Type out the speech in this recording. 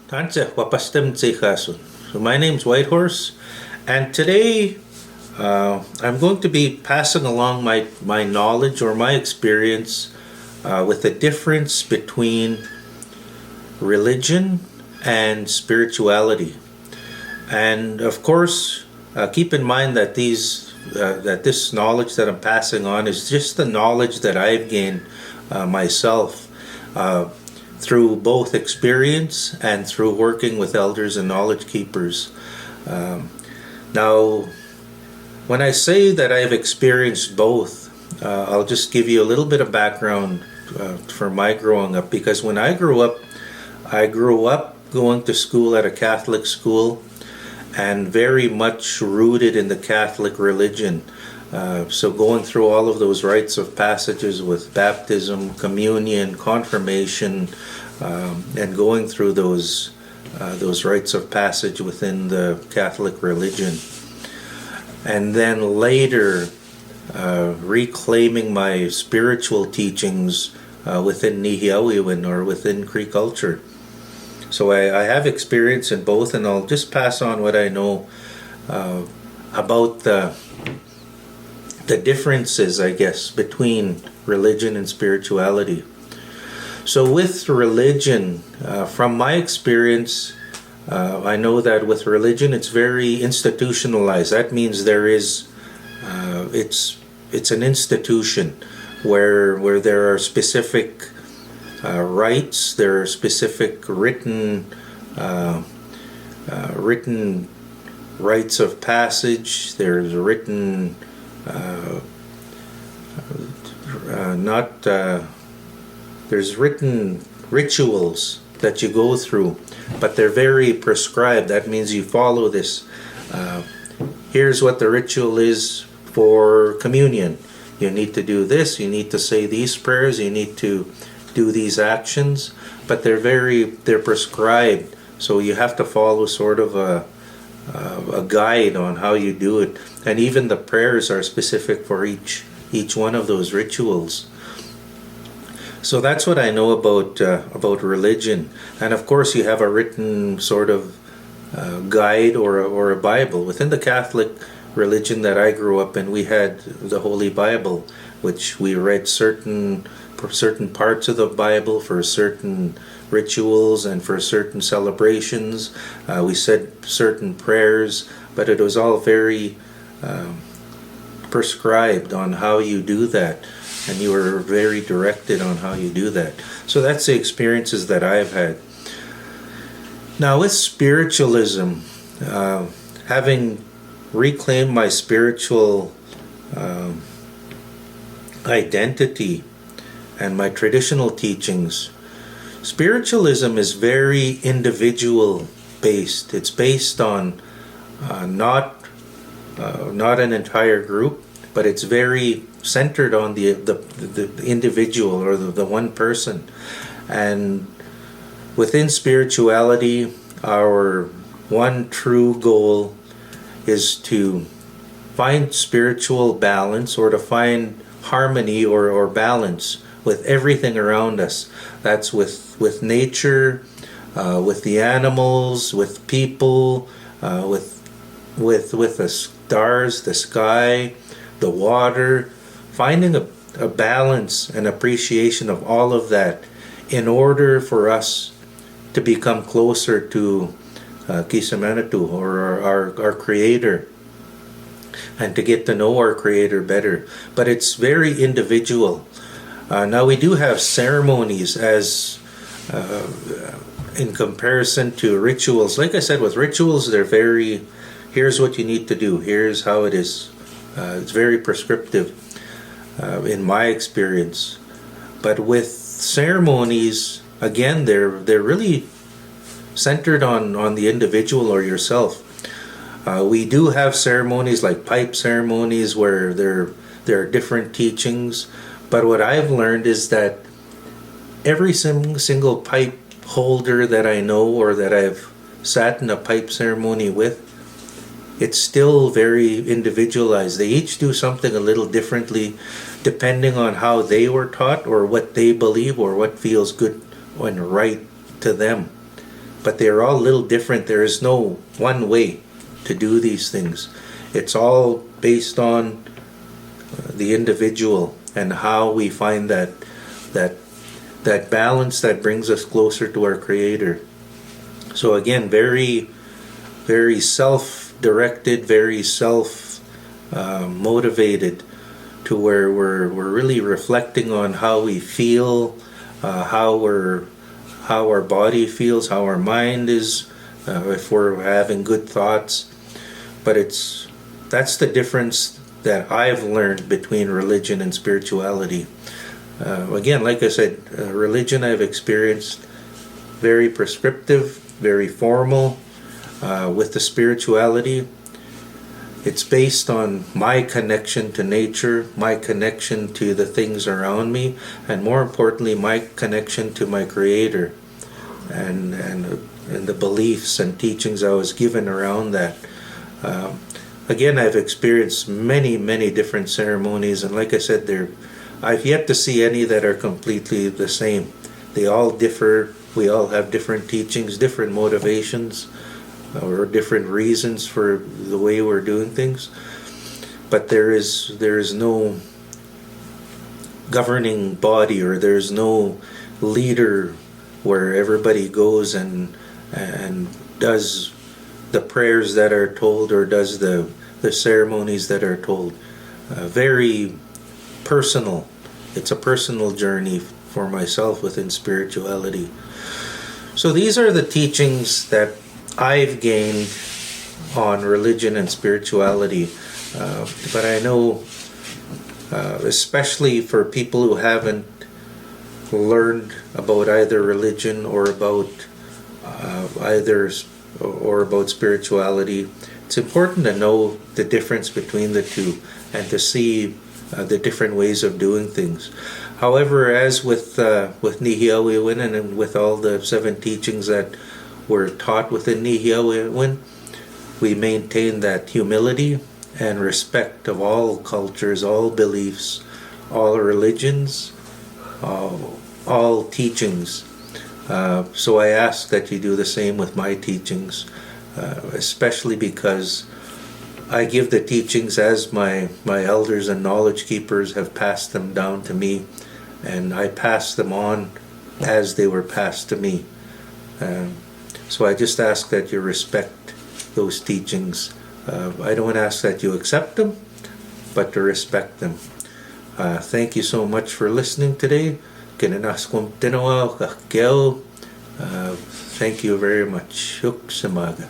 Tanse wapastem tseikasun. So my name's Whitehorse, and today I'm going to be passing along my knowledge or my experience with the difference between religion and spirituality. And of course, keep in mind that this knowledge that I'm passing on is just the knowledge that I've gained myself through both experience and through working with elders and knowledge keepers. Now, when I say that I've experienced both, I'll just give you a little bit of background for my growing up, because when I grew up going to school at a Catholic school and very much rooted in the Catholic religion. So going through all of those rites of passages with baptism, communion, confirmation, and going through those rites of passage within the Catholic religion. And then later reclaiming my spiritual teachings within Nihiawiwin or within Cree culture. So I have experience in both, and I'll just pass on what I know about the differences, I guess, between religion and spirituality. So with religion, from my experience, I know that with religion it's very institutionalized. That means it's an institution where there are specific rites, there are specific written rites of passage. There's written there's written rituals that you go through, but they're very prescribed. That means you follow this. Here's what the ritual is for communion. You need to do this, you need to say these prayers, you need to do these actions, but they're prescribed, so you have to follow sort of a guide on how you do it. And even the prayers are specific for each one of those rituals. So that's what I know about religion. And of course you have a written sort of guide or a Bible. Within the Catholic religion that I grew up in, we had the Holy Bible, which we read certain parts of the Bible for certain rituals and for certain celebrations. We said certain prayers, but it was all very prescribed on how you do that, and you were very directed on how you do that. So that's the experiences that I've had. Now with spiritualism, having reclaimed my spiritual identity and my traditional teachings, spiritualism is very individual based. It's based on not an entire group, but it's very centered on the individual or the one person. And within spirituality, our one true goal is to find spiritual balance, or to find harmony or balance with everything around us. That's with nature, with the animals, with people, with the stars, the sky, the water. Finding a balance and appreciation of all of that in order for us to become closer to Kisamanatu, or our Creator, and to get to know our Creator better. But it's very individual. Now we do have ceremonies as in comparison to rituals. Like I said, with rituals, here's what you need to do, here's how it is. It's very prescriptive in my experience. But with ceremonies, again, they're really centered on the individual or yourself. We do have ceremonies like pipe ceremonies where there are different teachings, but what I've learned is that every single pipe holder that I know or that I've sat in a pipe ceremony with, it's still very individualized. They each do something a little differently depending on how they were taught or what they believe or what feels good and right to them. but they're all a little different. There is no one way to do these things. It's all based on the individual and how we find that balance that brings us closer to our Creator. So again, very, very self-directed, very self-motivated, to where we're really reflecting on how we feel, how our body feels, how our mind is, if we're having good thoughts. But that's the difference that I've learned between religion and spirituality. Again, like I said, religion I've experienced very prescriptive, very formal. With the spirituality, it's based on my connection to nature, my connection to the things around me, and more importantly, my connection to my Creator, and the beliefs and teachings I was given around that. Again, I've experienced many, many different ceremonies, and like I said, I've yet to see any that are completely the same. They all differ. We all have different teachings, different motivations, or different reasons for the way we're doing things. But there is no governing body, or there's no leader where everybody goes and does the prayers that are told, or does the ceremonies that are told. Very personal. It's a personal journey for myself within spirituality. So these are the teachings that I've gained on religion and spirituality. But I know, especially for people who haven't learned about either religion or about about spirituality, it's important to know the difference between the two and to see the different ways of doing things. However, as with Nihiyawiwin and with all the 7 teachings that were taught within Nihiyawiwin, we maintain that humility and respect of all cultures, all beliefs, all religions, all teachings. So I ask that you do the same with my teachings, especially because I give the teachings as my elders and knowledge keepers have passed them down to me, and I pass them on as they were passed to me. So I just ask that you respect those teachings. I don't ask that you accept them, but to respect them. Thank you so much for listening today. Thank you very much. Huk samaga.